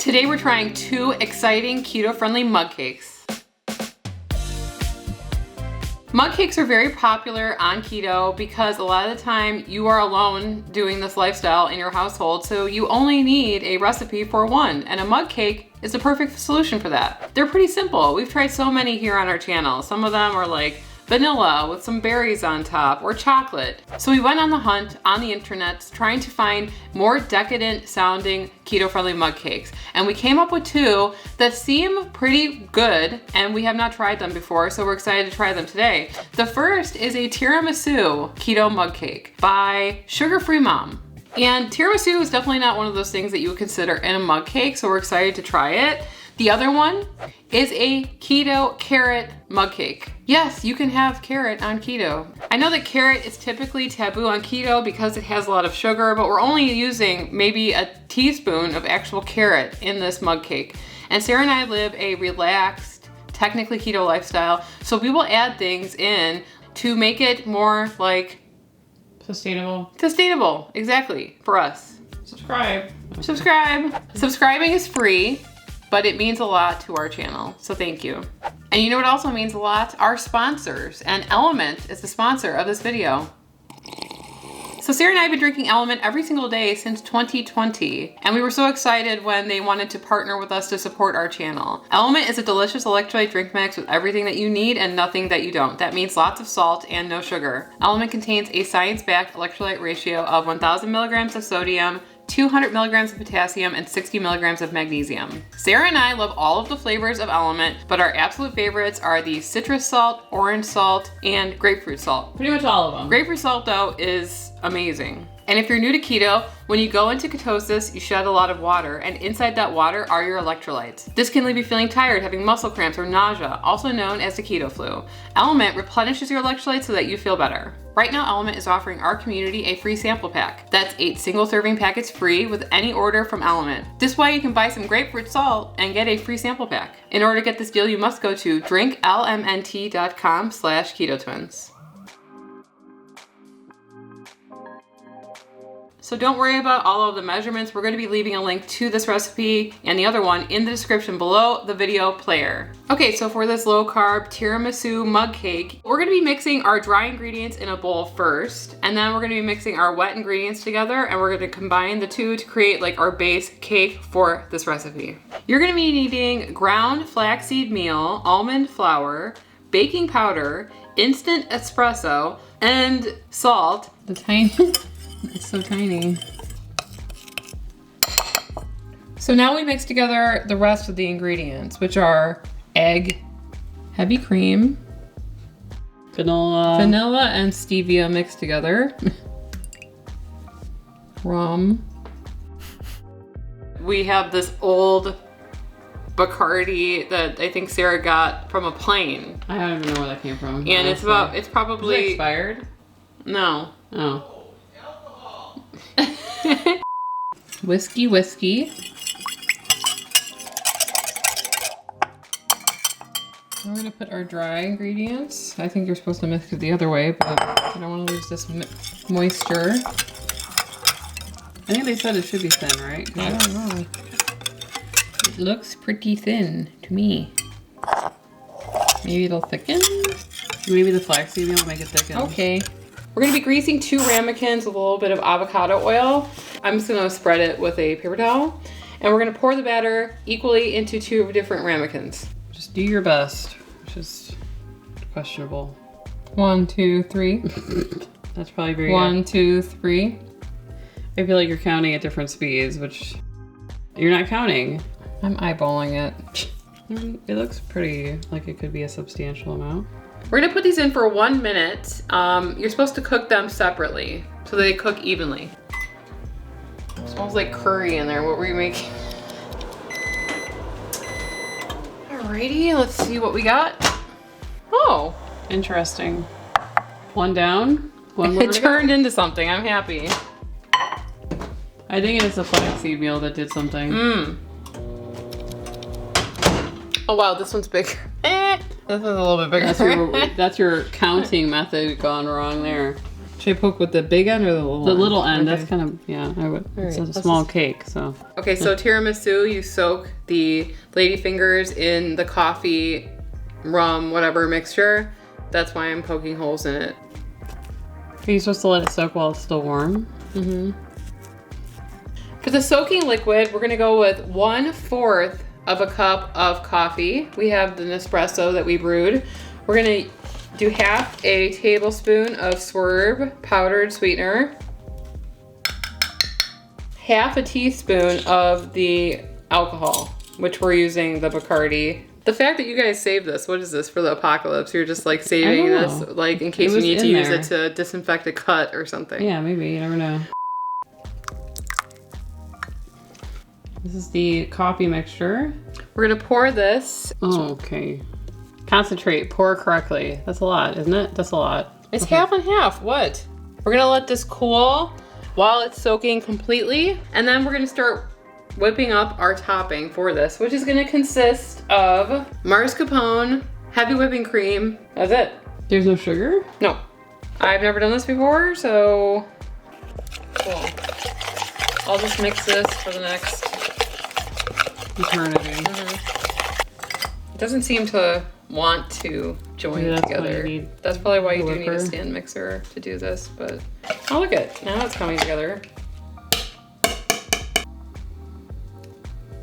Today we're trying 2 exciting keto-friendly mug cakes. Mug cakes are very popular on keto because a lot of the time you are alone doing this lifestyle in your household, so you only need a recipe for one, and a mug cake is the perfect solution for that. They're pretty simple. We've tried so many here on our channel. Some of them are like vanilla with some berries on top, or chocolate. So we went on the hunt on the internet trying to find more decadent sounding keto-friendly mug cakes. And we came up with 2 that seem pretty good, and we have not tried them before, so we're excited to try them today. The first is a tiramisu keto mug cake by Sugar-Free Mom. And tiramisu is definitely not one of those things that you would consider in a mug cake, so we're excited to try it. The other one is a keto carrot mug cake. Yes, you can have carrot on keto. I know that carrot is typically taboo on keto because it has a lot of sugar, but we're only using maybe a teaspoon of actual carrot in this mug cake. And Sarah and I live a relaxed, technically keto lifestyle, so we will add things in to make it more like Sustainable, exactly, for us. Subscribe. Subscribing is free, but it means a lot to our channel, so thank you. And you know what also means a lot? Our sponsors, and Element is the sponsor of this video. So Sarah and I have been drinking Element every single day since 2020, and we were so excited when they wanted to partner with us to support our channel. Element is a delicious electrolyte drink mix with everything that you need and nothing that you don't. That means lots of salt and no sugar. Element contains a science-backed electrolyte ratio of 1,000 milligrams of sodium, 200 milligrams of potassium, and 60 milligrams of magnesium. Sarah and I love all of the flavors of Element, but our absolute favorites are the citrus salt, orange salt, and grapefruit salt. Pretty much all of them. Grapefruit salt, though, is amazing. And if you're new to keto, when you go into ketosis, you shed a lot of water, and inside that water are your electrolytes. This can leave you feeling tired, having muscle cramps, or nausea, also known as the keto flu. Element replenishes your electrolytes so that you feel better. Right now, Element is offering our community a free sample pack. That's 8 single serving packets free with any order from Element. This way you can buy some grapefruit salt and get a free sample pack. In order to get this deal, you must go to drinklmnt.com/ketotwins. So don't worry about all of the measurements. We're going to be leaving a link to this recipe and the other one in the description below the video player. Okay, so for this low carb tiramisu mug cake, we're going to be mixing our dry ingredients in a bowl first, and then we're going to be mixing our wet ingredients together, and we're going to combine the 2 to create like our base cake for this recipe. You're going to be needing ground flaxseed meal, almond flour, baking powder, instant espresso, and salt. It's so tiny. So now we mix together the rest of the ingredients, which are egg, heavy cream, vanilla and stevia mixed together, rum. We have this old Bacardi that I think Sarah got from a plane. I don't even know where that came from. And it's probably... Is it expired? No. Oh. Whiskey. We're gonna put our dry ingredients. I think you're supposed to mix it the other way, but I don't want to lose this moisture. I think they said it should be thin, right? I don't know. It looks pretty thin to me. Maybe it'll thicken? Maybe the flaxseed meal will make it thicken. Okay. We're gonna be greasing 2 ramekins with a little bit of avocado oil. I'm just gonna spread it with a paper towel. And we're gonna pour the batter equally into 2 different ramekins. Just do your best, which is questionable. 1, 2, 3. That's probably very 1, 2, 3. I feel like you're counting at different speeds, which you're not counting. I'm eyeballing it. It looks pretty like it could be a substantial amount. We're gonna put these in for 1 minute. You're supposed to cook them separately so they cook evenly. It smells like curry in there. What were you making? Alrighty, let's see what we got. Oh, interesting. 1 down, 1 more. It turned into something. I'm happy. I think it's a flaxseed meal that did something. Oh wow, this one's big. This is a little bit bigger. That's your counting method gone wrong there. Should I poke with the big end or the little end? The little end. Okay. That's kind of, yeah, I would. It's a small cake, so. Okay, so tiramisu, you soak the ladyfingers in the coffee, rum, whatever mixture. That's why I'm poking holes in it. Are you supposed to let it soak while it's still warm? Mm-hmm. For the soaking liquid, we're gonna go with 1/4 of a cup of coffee. We have the Nespresso that we brewed. We're gonna do 1/2 a tablespoon of Swerve powdered sweetener, 1/2 a teaspoon of the alcohol, which we're using the Bacardi. The fact that you guys saved this, what is this for the apocalypse? You're just like saving this, like in case you need to use it to disinfect a cut or something. Yeah, maybe, you never know. This is the coffee mixture. We're gonna pour this. Oh, okay. Concentrate, pour correctly. That's a lot, isn't it? That's a lot. It's 1/2 and 1/2, what? We're gonna let this cool while it's soaking completely. And then we're gonna start whipping up our topping for this, which is gonna consist of mascarpone, heavy whipping cream. That's it. There's no sugar? No. I've never done this before, so cool. I'll just mix this for the next eternity. It doesn't seem to want to join together. That's probably why you do need a stand mixer to do this, but oh, look at it. Now it's coming together.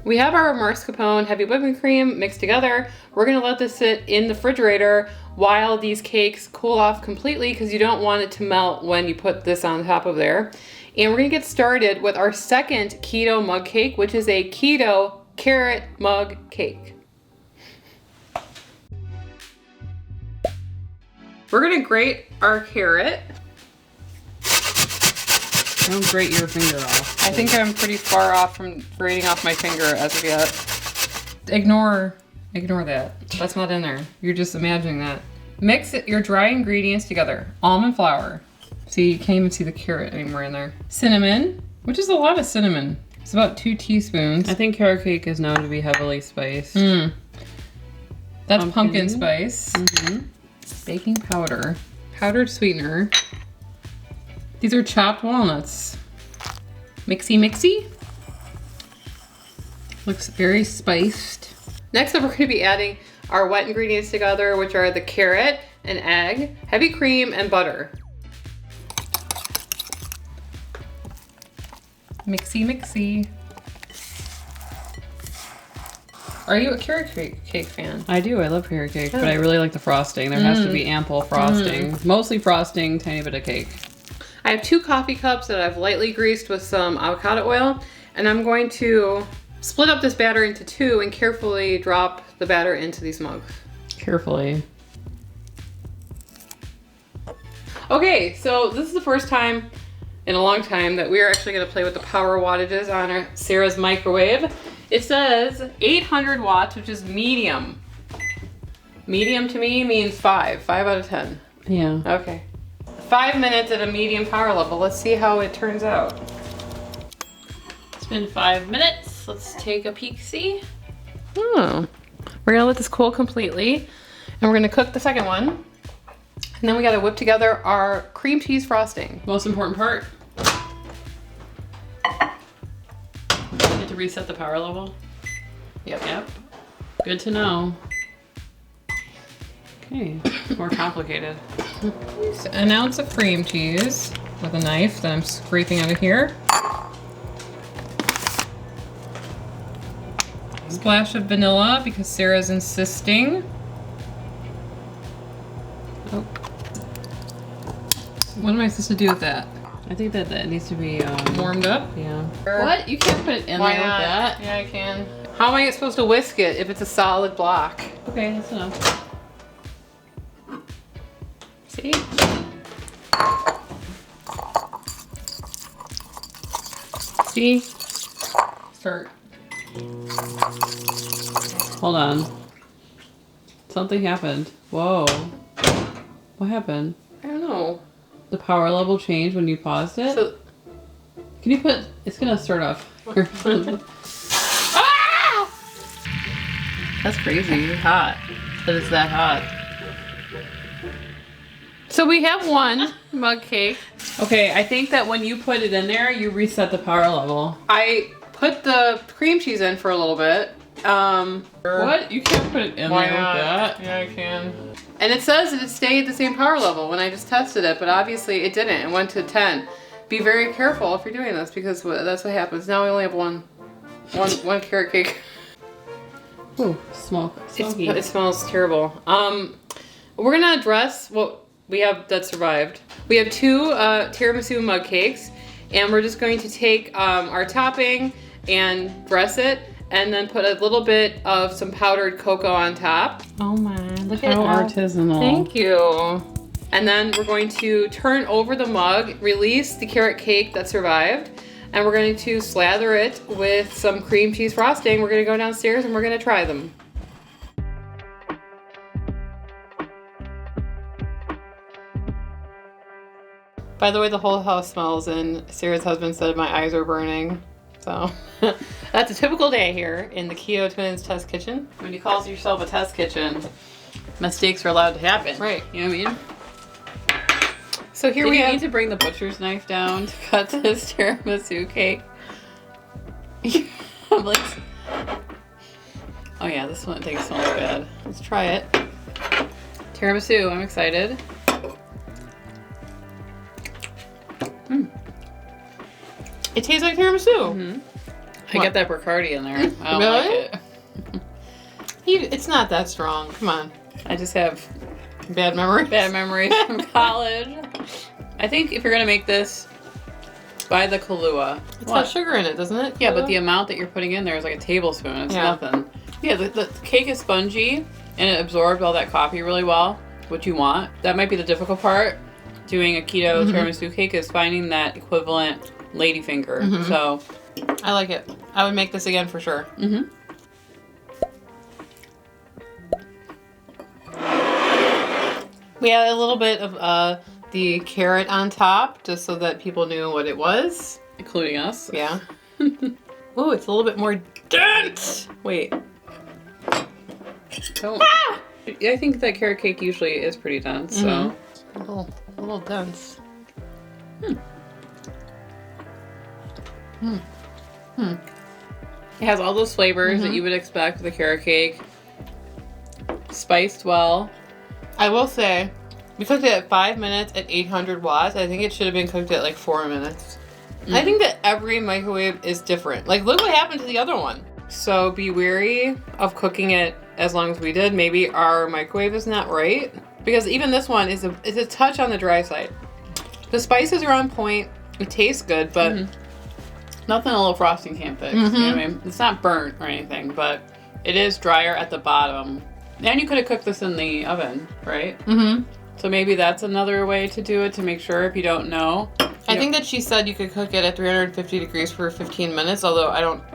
We have our mascarpone heavy whipping cream mixed together. We're gonna let this sit in the refrigerator while these cakes cool off completely, because you don't want it to melt when you put this on top of there. And we're gonna get started with our second keto mug cake, which is a keto carrot mug cake. We're gonna grate our carrot. Don't grate your finger off. I think I'm pretty far off from grating off my finger as of yet. Ignore that. That's not in there. You're just imagining that. Mix your dry ingredients together. Almond flour. See, you can't even see the carrot anymore in there. Cinnamon, which is a lot of cinnamon. It's about 2 teaspoons. I think carrot cake is known to be heavily spiced. That's pumpkin spice. Baking powder. Powdered sweetener. These are chopped walnuts. Mixy. Looks very spiced. Next up, we're gonna be adding our wet ingredients together, which are the carrot, an egg, heavy cream, and butter. Mixy. Are you a carrot cake fan? I do. I love carrot cake, but I really like the frosting. There has to be ample frosting. Mostly frosting, tiny bit of cake. I have 2 coffee cups that I've lightly greased with some avocado oil, and I'm going to split up this batter into 2 and carefully drop the batter into these mugs. Carefully. Okay, so this is the first time in a long time that we are actually going to play with the power wattages on Sarah's microwave. It says 800 watts, which is medium. Medium to me means 5 out of 10. Yeah. Okay. 5 minutes at a medium power level. Let's see how it turns out. It's been 5 minutes. Let's take a peek-see. We're gonna let this cool completely, and we're gonna cook the second one. And then we gotta whip together our cream cheese frosting. Most important part. You get to reset the power level. Yep. Good to know. Okay, more complicated. 1 ounce of cream cheese with a knife that I'm scraping out of here. Splash of vanilla because Sarah's insisting. Oh. What am I supposed to do with that? I think that needs to be warmed up. Yeah. What? You can't put it in there like that. Yeah, I can. How am I supposed to whisk it if it's a solid block? Okay, that's enough. See? See? Start. Hold on. Something happened. Whoa. What happened? I don't know. The power level changed when you paused it? So, can you put, it's gonna start off. ah! That's crazy. It's hot. But it's that hot. So we have one mug cake. Okay, I think that when you put it in there, you reset the power level. I put the cream cheese in for a little bit. What? You can't put it in there like that. Yeah, I can. And it says that it stayed the same power level when I just tested it, but obviously it didn't. It went to 10. Be very careful if you're doing this because that's what happens. Now we only have one carrot cake. Ooh, smoky. It smells terrible. We're gonna address what we have that survived. We have 2 tiramisu mug cakes, and we're just going to take our topping and dress it, and then put a little bit of some powdered cocoa on top. Oh my, look at how how artisanal. Thank you. And then we're going to turn over the mug, release the carrot cake that survived, and we're going to slather it with some cream cheese frosting. We're going to go downstairs and we're going to try them. By the way, the whole house smells, and Sarah's husband said my eyes are burning. So that's a typical day here in the Keto Twins test kitchen. When you call yourself a test kitchen, mistakes are allowed to happen. Right. You know what I mean? So here Did we you have. need to bring the butcher's knife down to cut this tiramisu cake? I'm like, oh yeah, this one I think smells bad. Let's try it. Tiramisu, I'm excited. It tastes like tiramisu. Mm-hmm. I get that Bacardi in there. I don't Really? like it. It's not that strong. Come on. I just have Bad memory. bad memories from college. I think if you're gonna make this, buy the Kahlua. It's got sugar in it, doesn't it? Yeah, but the amount that you're putting in there is like a tablespoon. It's Yeah. nothing. Yeah, the cake is spongy and it absorbed all that coffee really well, which you want. That might be the difficult part. Doing a keto tiramisu cake is finding that equivalent ladyfinger. So I like it. I would make this again for sure. We had a little bit of the carrot on top, just so that people knew what it was. including us. Yeah. Ooh, it's a little bit more dense. Wait. Don't. I think that carrot cake usually is pretty dense, so. A little dense. It has all those flavors that you would expect with a carrot cake. Spiced well. I will say, we cooked it at 5 minutes at 800 watts. I think it should have been cooked at like 4 minutes. I think that every microwave is different. Like, look what happened to the other one. So be wary of cooking it as long as we did. Maybe our microwave is not right. Because even this one is a touch on the dry side. The spices are on point. It tastes good, but Nothing a little frosting can't fix. You know what I mean? It's not burnt or anything, but it is drier at the bottom. And you could have cooked this in the oven, right? So maybe that's another way to do it to make sure if you don't know. I think that she said you could cook it at 350 degrees for 15 minutes, although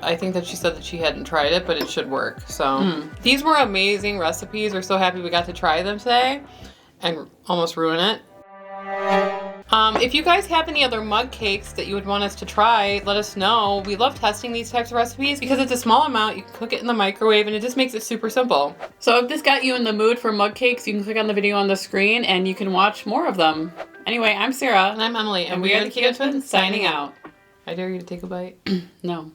I think that she said that she hadn't tried it, but it should work. So these were amazing recipes. We're so happy we got to try them today and almost ruin it. If you guys have any other mug cakes that you would want us to try, let us know. We love testing these types of recipes because it's a small amount. You can cook it in the microwave and it just makes it super simple. So if this got you in the mood for mug cakes, you can click on the video on the screen and you can watch more of them. Anyway, I'm Sarah. And I'm Emily. And we are the Keto Twins signing out. I dare you to take a bite. No.